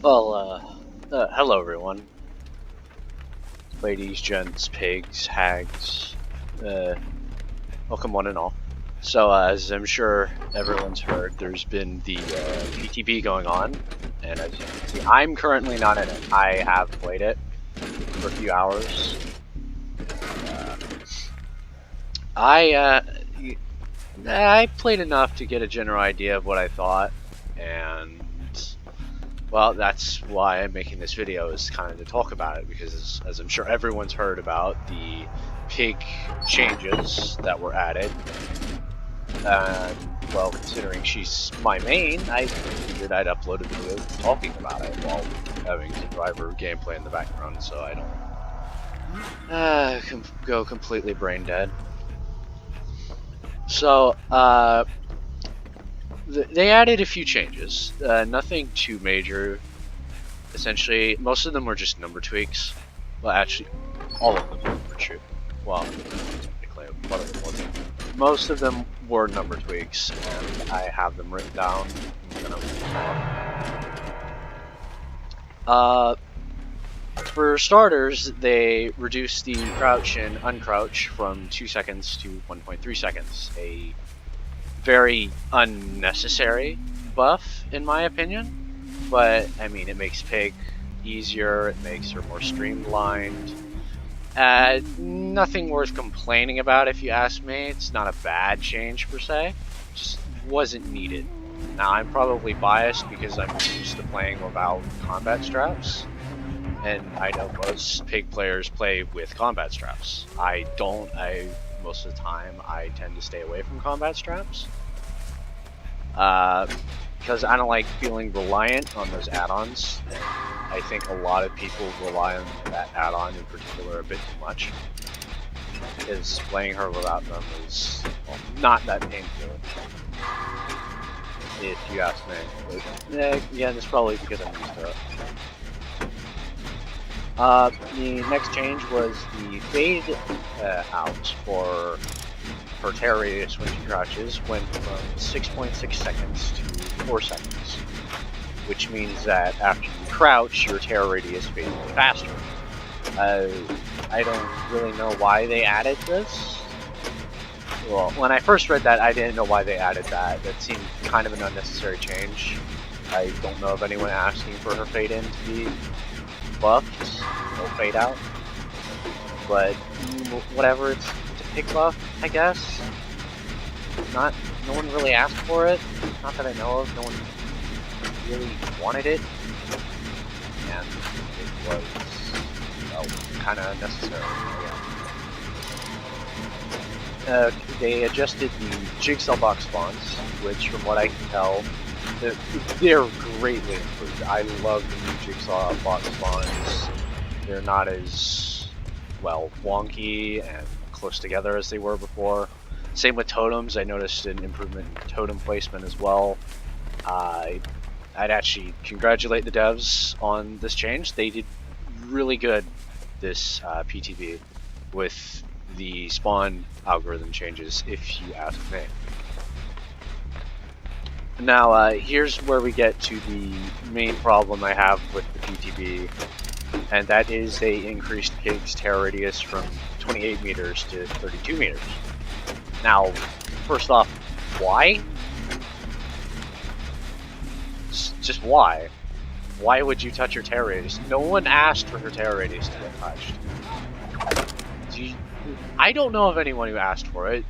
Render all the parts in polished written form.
Well, hello everyone. Ladies, gents, pigs, hags, welcome one and all. So, as I'm sure everyone's heard, there's been the PTB going on, and as you can see, I'm currently not in it. I have played it for a few hours. I played enough to get a general idea of what I thought, and well, that's why I'm making this video, is kind of to talk about it, because as I'm sure everyone's heard about, the pig changes that were added. And, well, considering she's my main, I figured I'd upload a video talking about it while having the driver gameplay in the background, so I don't go completely brain dead. So, they added a few changes, nothing too major. Essentially, most of them were just number tweaks. Well, actually, all of them were true. Well, technically, one of them wasn't. Most of them were number tweaks, and I have them written down. For starters, they reduced the crouch and uncrouch from 2 seconds to 1.3 seconds. A very unnecessary buff, in my opinion. But, I mean, it makes Pig easier, it makes her more streamlined. Nothing worth complaining about, if you ask me. It's not a bad change, per se. Just wasn't needed. Now, I'm probably biased because I'm used to playing without combat straps. And I know most Pig players play with combat straps. I don't. Most of the time, I tend to stay away from combat straps. Because I don't like feeling reliant on those add-ons. I think a lot of people rely on that add-on in particular a bit too much. Because playing her without them is, well, not that painful, if you ask me. But, yeah, that's probably because I'm used to it. The next change was the fade out for her tear radius when she crouches went from 6.6 seconds to 4 seconds, which means that after you crouch, your tear radius fades faster. I don't really know why they added this. Well, when I first read that, I didn't know why they added that. That seemed kind of an unnecessary change. I don't know of anyone asking for her fade in to be buffed, no fade out. But whatever, it's a pig buff, I guess. No one really asked for it. Not that I know of. No one really wanted it, and it was, well, kind of unnecessary. Yeah. They adjusted the jigsaw box spawns, which, from what I can tell, they're greatly improved. I love the new jigsaw box spawns. They're not as, well, wonky and close together as they were before. Same with totems. I noticed an improvement in totem placement as well. I'd actually congratulate the devs on this change. They did really good this PTB with the spawn algorithm changes, if you ask me. Now, here's where we get to the main problem I have with the PTB, and that is they increased Pig's tear radius from 28 meters to 32 meters. Now, first off, why? Just why? Why would you touch her tear radius? No one asked for her tear radius to get touched. I don't know of anyone who asked for it.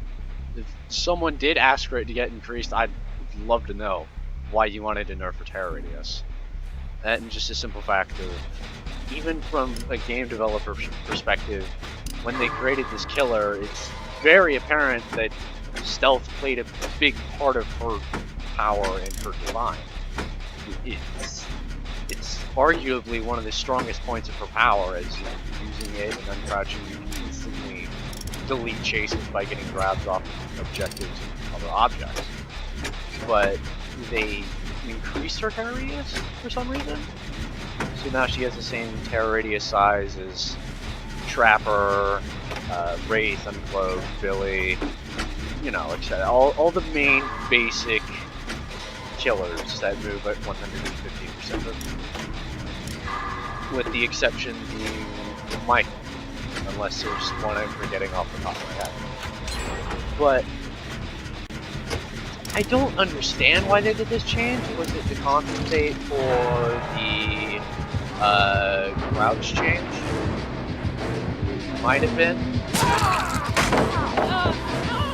If someone did ask for it to get increased, I'd love to know why you wanted to nerf her tear radius. And just a simple fact of, even from a game developer perspective, when they created this killer, it's very apparent that stealth played a big part of her power and her design. It's arguably one of the strongest points of her power, as using it and uncrouching, you can instantly delete chases by getting grabs off objectives and other objects. But they increased her tear radius for some reason. So now she has the same tear radius size as Trapper, Wraith, Uncloaked, Billy, you know, etc. All the main basic killers that move at 115% of, with the exception being Michael, unless there's one I'm forgetting off the top of my head. But I don't understand why they did this change. Was it to compensate for the crouch change? Might have been.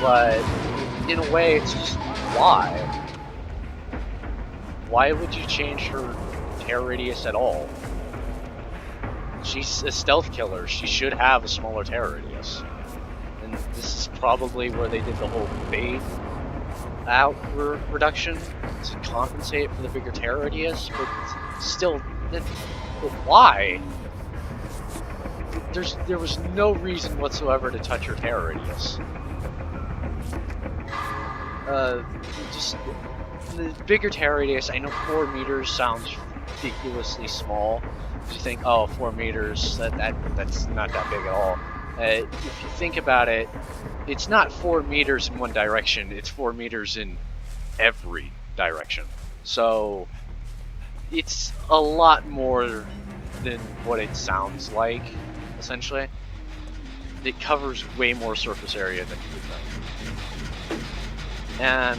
But in a way, it's just why? Why would you change her tear radius at all? She's a stealth killer. She should have a smaller tear radius. And this is probably where they did the whole fade out reduction to compensate for the bigger tear radius, but still, but why? There was no reason whatsoever to touch her tear radius. Just the bigger tear radius. I know 4 meters sounds ridiculously small. You think, oh, 4 meters, that's not that big at all. If you think about it, it's not 4 meters in one direction, it's 4 meters in every direction. So it's a lot more than what it sounds like, essentially. It covers way more surface area than you would think. And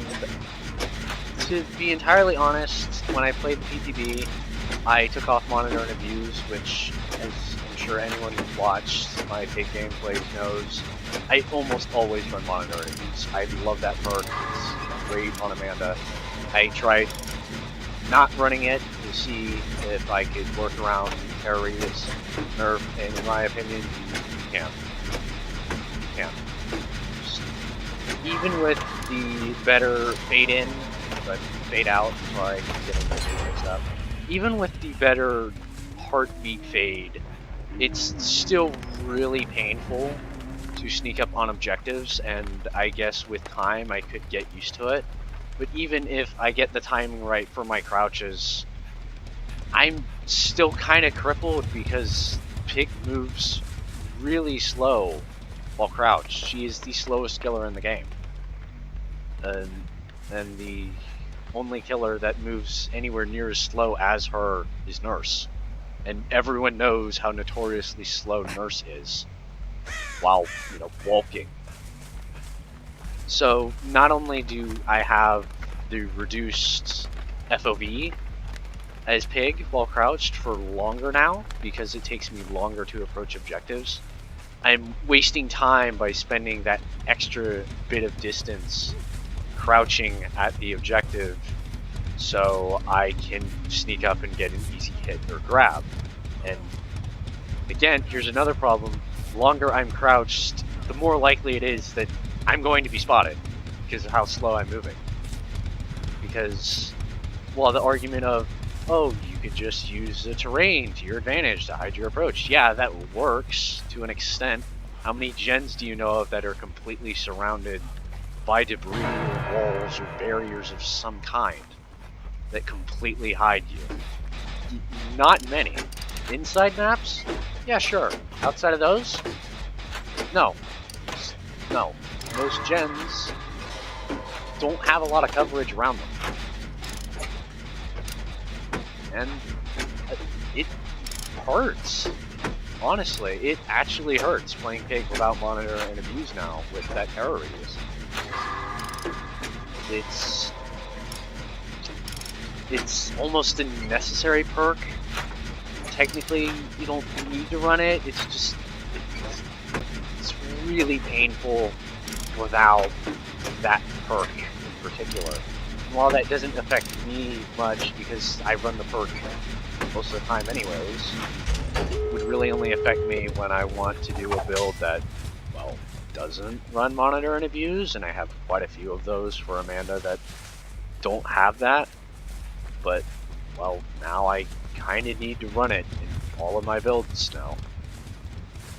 to be entirely honest, when I played the PTB, I took off Monitor and Abuse, which, as I'm sure anyone who's watched my pig gameplays knows, I almost always run Monitor and Abuse. I love that perk. It's great on Amanda. I tried not running it to see if I could work around tear radius nerf, and in my opinion, you can't. You can't. Even with the better fade in, but fade out, sorry, I'm getting this mixed up. Even with the better heartbeat fade, it's still really painful to sneak up on objectives, and I guess with time I could get used to it. But even if I get the timing right for my crouches, I'm still kind of crippled because Pig moves really slow while crouched. She is the slowest killer in the game. And the only killer that moves anywhere near as slow as her is Nurse. And everyone knows how notoriously slow Nurse is while, walking. So not only do I have the reduced FOV as Pig while crouched for longer now, because it takes me longer to approach objectives, I'm wasting time by spending that extra bit of distance crouching at the objective so I can sneak up and get an easy hit or grab. And again, here's another problem. The longer I'm crouched, the more likely it is that I'm going to be spotted because of how slow I'm moving. Because, well, the argument of, oh, you could just use the terrain to your advantage to hide your approach. Yeah, that works to an extent. How many gens do you know of that are completely surrounded by debris or walls or barriers of some kind that completely hide you? Not many. Inside maps? Yeah, sure. Outside of those? No. No. Most gens don't have a lot of coverage around them. And it hurts. Honestly, it actually hurts playing Pig without Monitor and Abuse now with that terror radius. It's almost a necessary perk. Technically, you don't need to run it. It's really painful without that perk in particular. And while that doesn't affect me much because I run the perk most of the time anyways, it would really only affect me when I want to do a build that, well, doesn't run Monitor and Abuse, and I have quite a few of those for Amanda that don't have that. But, well, now I kind of need to run it in all of my builds now.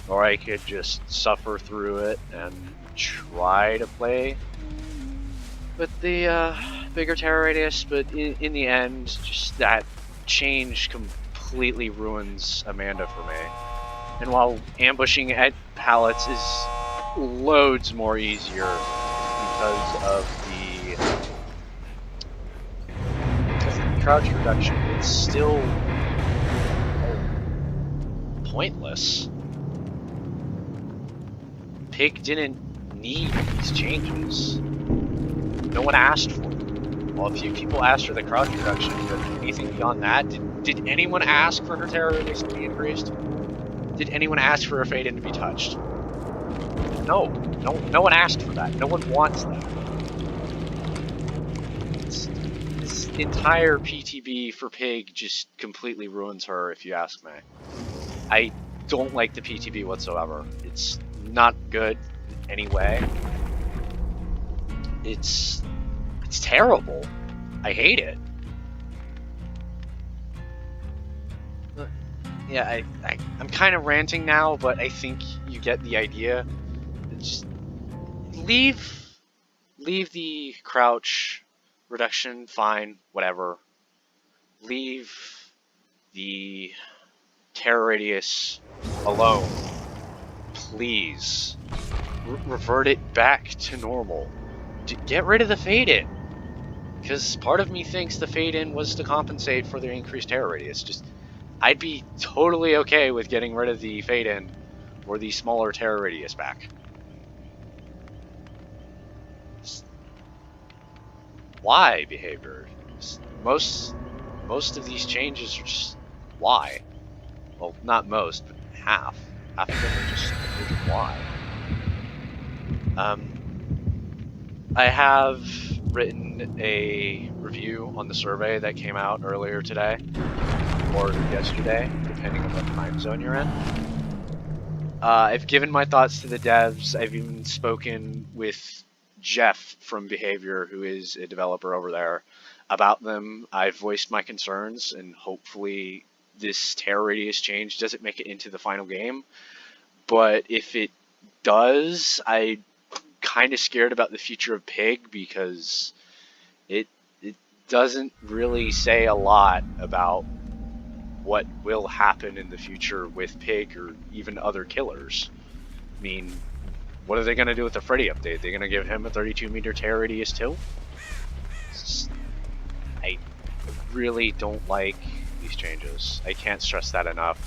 Or I could just suffer through it and try to play with the bigger terror radius, but in the end, just that change completely ruins Amanda for me. And while ambushing at pallets is loads more easier because of crouch reduction, it's still pointless. Pig didn't need these changes. No one asked for it. Well, a few people asked for the crouch reduction, but anything beyond that, did anyone ask for her terror radius to be increased? Did anyone ask for her fade-in to be touched? No one asked for that. No one wants that. This entire PTB for Pig just completely ruins her, if you ask me. I don't like the PTB whatsoever. It's not good in any way. It's terrible. I hate it. Yeah, I'm kind of ranting now, but I think you get the idea. Just leave the crouch reduction, fine, whatever. Leave the terror radius alone, please. Revert it back to normal. Get rid of the fade-in, because part of me thinks the fade-in was to compensate for the increased terror radius. I'd be totally okay with getting rid of the fade-in or the smaller terror radius back. Why behavior? Most of these changes are just why. Well, not most, but half. Half of them are just why. I have written a review on the survey that came out earlier today, or yesterday, depending on what time zone you're in. I've given my thoughts to the devs. I've even spoken with Jeff from Behavior, who is a developer over there, about them. I've voiced my concerns, and hopefully this terror radius change doesn't make it into the final game. But if it does, I'm kind of scared about the future of Pig, because it doesn't really say a lot about what will happen in the future with Pig or even other killers. I mean, what are they going to do with the Freddy update? They're going to give him a 32-meter terror radius too? I really don't like these changes. I can't stress that enough.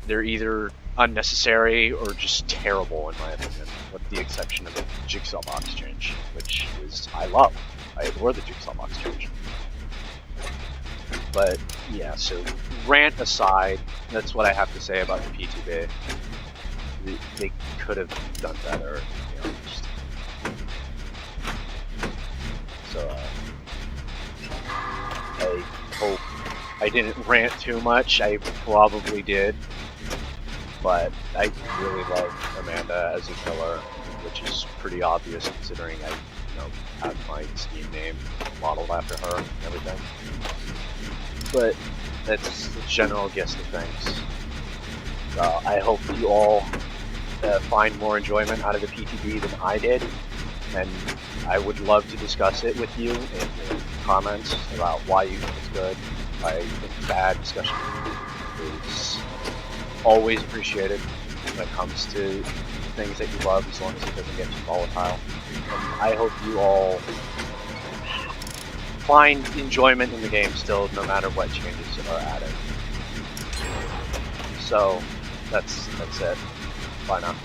They're either unnecessary or just terrible, in my opinion, with the exception of the Jigsaw box change, which is I love. I adore the Jigsaw box change. But yeah, so rant aside, that's what I have to say about the PTB. They could have done better, you know. So I hope I didn't rant too much. I probably did, but I really love Amanda as a killer, which is pretty obvious considering I, have my Steam name modeled after her and everything. But that's the general gist of things. I hope you all find more enjoyment out of the PTB than I did, and I would love to discuss it with you in the comments about why you think it's good, why you think it's bad. Discussion is always appreciated when it comes to things that you love, as long as it doesn't get too volatile. And I hope you all find enjoyment in the game still, no matter what changes are added. So that's it. Bye now.